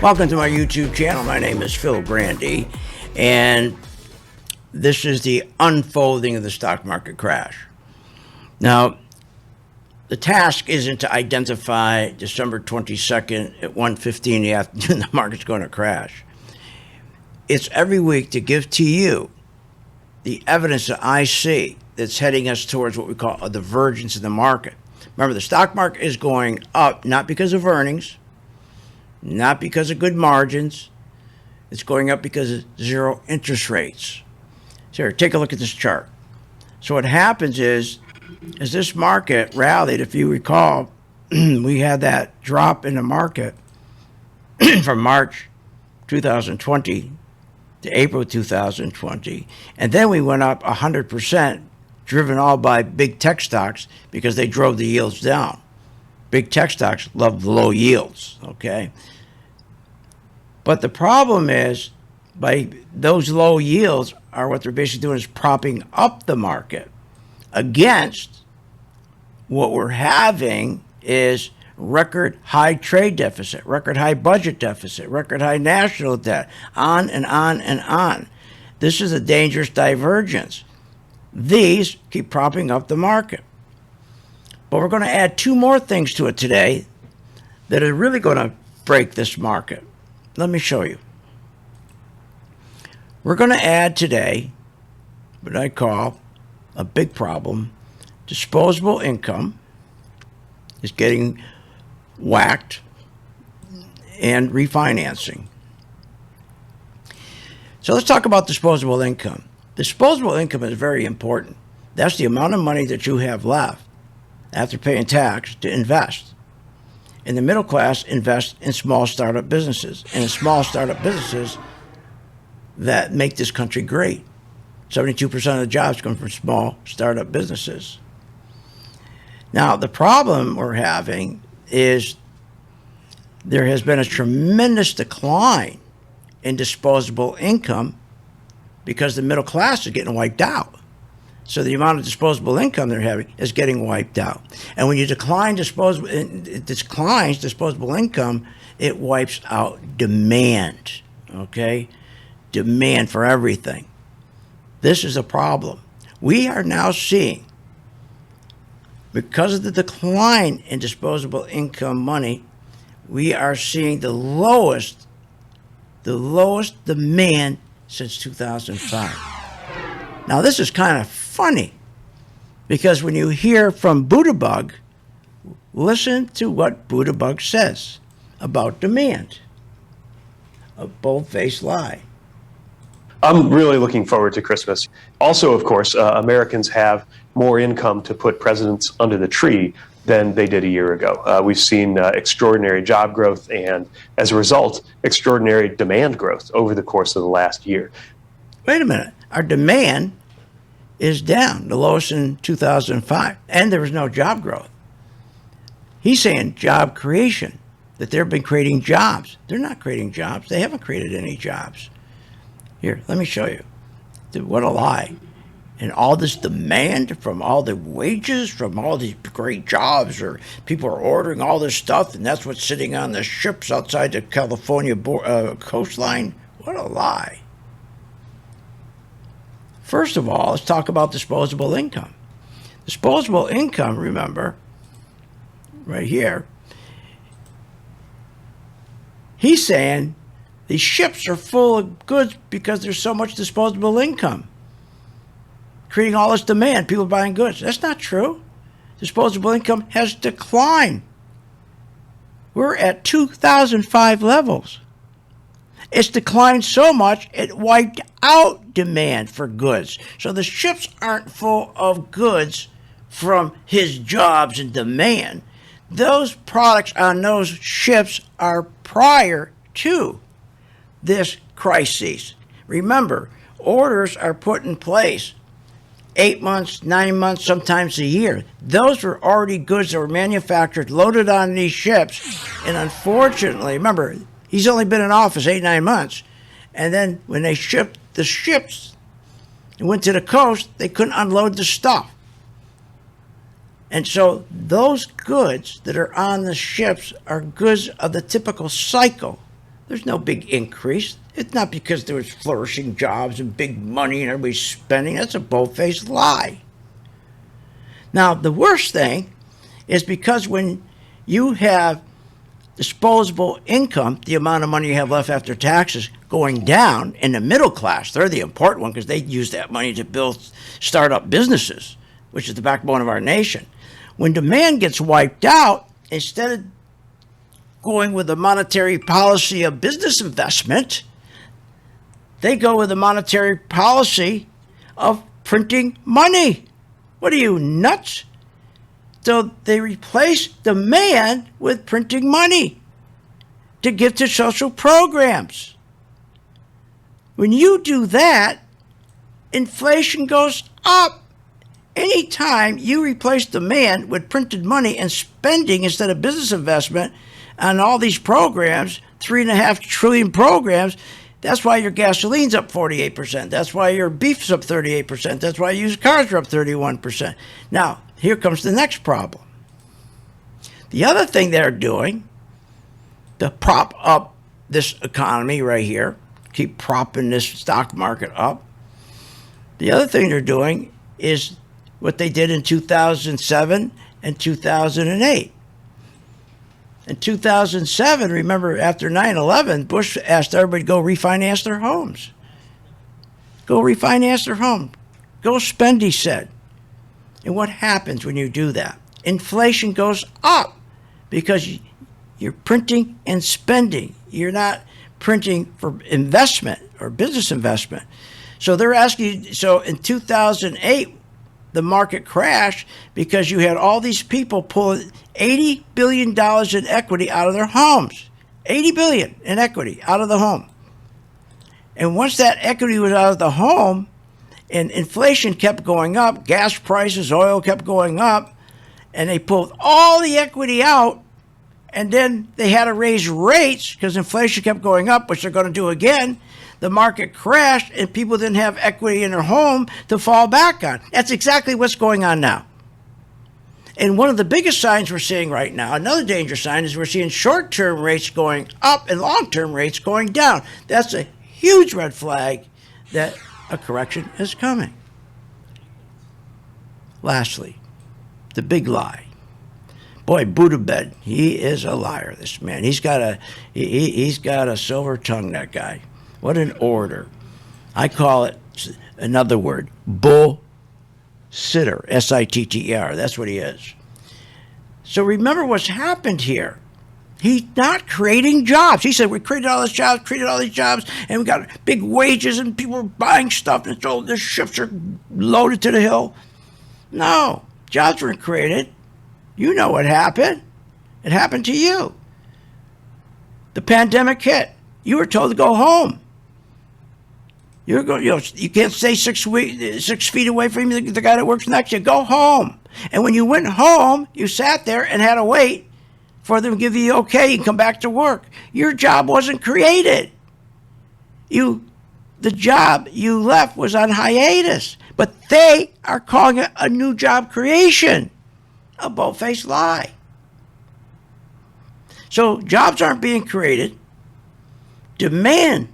Welcome to my YouTube channel. My name is Phil Grande, and this is the unfolding of the stock market crash. Now, the task isn't to identify December 22nd at 1:15 in the afternoon the market's going to crash. It's every week to give to you the evidence that I see that's heading us towards what we call a divergence in the market. Remember, the stock market is going up not because of earnings, not because of good margins. It's going up because of zero interest rates. So here, take a look at this chart. So what happens is, as this market rallied, if you recall, we had that drop in the market from March 2020 to April 2020. And then we went up 100%, driven all by big tech stocks because they drove the yields down. Big tech stocks love the low yields, okay? But the problem is, by those low yields are what they're basically doing is propping up the market against what we're having is record high trade deficit, record high budget deficit, record high national debt, on and on and on. This is a dangerous divergence. These keep propping up the market. But we're going to add two more things to it today that are really going to break this market. Let me show you. We're going to add today what I call a big problem. Disposable income is getting whacked, and refinancing. So let's talk about disposable income. Disposable income is very important. That's the amount of money that you have left after paying tax to invest. And the middle class invest in small startup businesses, and in small startup businesses that make this country great. 72% of the jobs come from small startup businesses. Now, the problem we're having is there has been a tremendous decline in disposable income because the middle class is getting wiped out. So the amount of disposable income they're having is getting wiped out. And when you decline disposable income, it wipes out demand, okay? Demand for everything. This is a problem. We are now seeing, because of the decline in disposable income money, we are seeing the lowest demand since 2005. Now, this is kind of funny, because when you hear from Budabug, listen to what Budabug says about demand. A bold-faced lie. I'm really looking forward to Christmas. Also, of course, Americans have more income to put presents under the tree than they did a year ago. We've seen extraordinary job growth and, as a result, extraordinary demand growth over the course of the last year. Wait a minute. Our demand is down, the lowest in 2005, and there was no job growth. He's saying job creation, that they've been creating jobs. They're not creating jobs. They haven't created any jobs. Here, let me show you. What a lie. And all this demand from all the wages, from all these great jobs, or people are ordering all this stuff, and that's what's sitting on the ships outside the California coastline. What a lie. First of all, let's talk about disposable income. Disposable income, remember, right here, he's saying these ships are full of goods because there's so much disposable income, creating all this demand, people buying goods. That's not true. Disposable income has declined. We're at 2005 levels. It's declined so much, it wiped out demand for goods. So the ships aren't full of goods from his jobs and demand. Those products on those ships are prior to this crisis. Remember, orders are put in place 8 months, 9 months, sometimes a year. Those were already goods that were manufactured, loaded on these ships. And unfortunately, remember, he's only been in office 8, 9 months. And then when they shipped the ships and went to the coast, they couldn't unload the stuff. And so those goods that are on the ships are goods of the typical cycle. There's no big increase. It's not because there was flourishing jobs and big money and everybody's spending. That's a bold-faced lie. Now, the worst thing is because when you have disposable income, the amount of money you have left after taxes, going down in the middle class, they're the important one because they use that money to build start-up businesses, which is the backbone of our nation. When demand gets wiped out, instead of going with a monetary policy of business investment, they go with a monetary policy of printing money. What are you, nuts? So they replace demand with printing money to give to social programs. When you do that, inflation goes up. Anytime you replace demand with printed money and spending instead of business investment on all these programs, 3.5 trillion programs, that's why your gasoline's up 48%. That's why your beef's up 38%. That's why used cars are up 31%. Now, here comes the next problem. The other thing they're doing to prop up this economy right here, keep propping this stock market up, the other thing they're doing is what they did in 2007 and 2008. In 2007, remember, after 9/11, Bush asked everybody to go refinance their homes. Go refinance their home. Go spend, he said. And what happens when you do that? Inflation goes up because you're printing and spending. You're not printing for investment or business investment. So they're asking you, so in 2008, the market crashed because you had all these people pulling $80 billion in equity out of their homes. $80 billion in equity out of the home. And once that equity was out of the home and inflation kept going up, gas prices, oil kept going up, and they pulled all the equity out, and then they had to raise rates because inflation kept going up, which they're going to do again. The market crashed and people didn't have equity in their home to fall back on. That's exactly what's going on now. And one of the biggest signs we're seeing right now, another danger sign, is we're seeing short-term rates going up and long-term rates going down. That's a huge red flag that a correction is coming. Lastly, the big lie. Boy, Buttigieg, he is a liar, this man. He's got a silver tongue, that guy. What an orator. I call it, another word, bull-sitter, S-I-T-T-E-R. That's what he is. So remember what's happened here. He's not creating jobs. He said, we created all these jobs, and we got big wages, and people are buying stuff, and so the ships are loaded to the hill. No, jobs weren't created. You know what happened. It happened to you. The pandemic hit. You were told to go home. You can't stay 6 feet away from the guy that works next to you. Go home. And when you went home, you sat there and had to wait for them to give you okay and come back to work. Your job wasn't created. The job you left was on hiatus. But they are calling it a new job creation. A bold-faced lie. So jobs aren't being created. Demand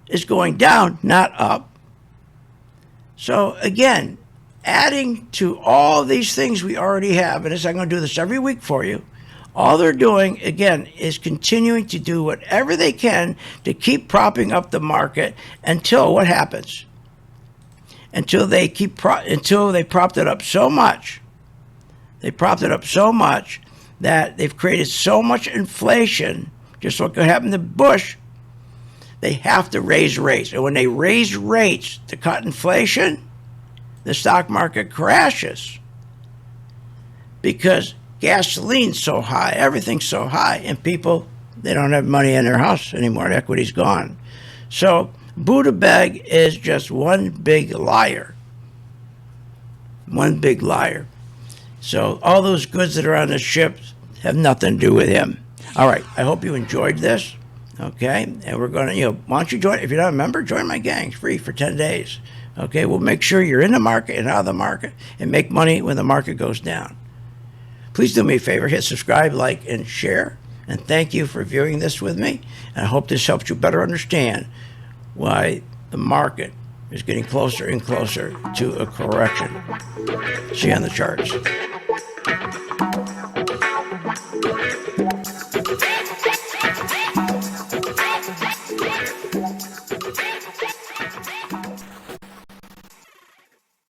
is going down, not up. So again, adding to all these things we already have, and I'm going to do this every week for you, all they're doing, again, is continuing to do whatever they can to keep propping up the market until what happens? Until they propped it up so much. They propped it up so much that they've created so much inflation, just like what happened to Bush. They have to raise rates. And when they raise rates to cut inflation, the stock market crashes because gasoline's so high, everything's so high, and people, they don't have money in their house anymore. The equity's gone. So Buttigieg is just one big liar. One big liar. So all those goods that are on the ships have nothing to do with him. All right, I hope you enjoyed this. Okay, and we're going to, why don't you join? If you're not a member, join my gang. It's free for 10 days. Okay, we'll make sure you're in the market and out of the market and make money when the market goes down. Please do me a favor, hit subscribe, like, and share. And thank you for viewing this with me. And I hope this helps you better understand why the market is getting closer and closer to a correction. See you on the charts.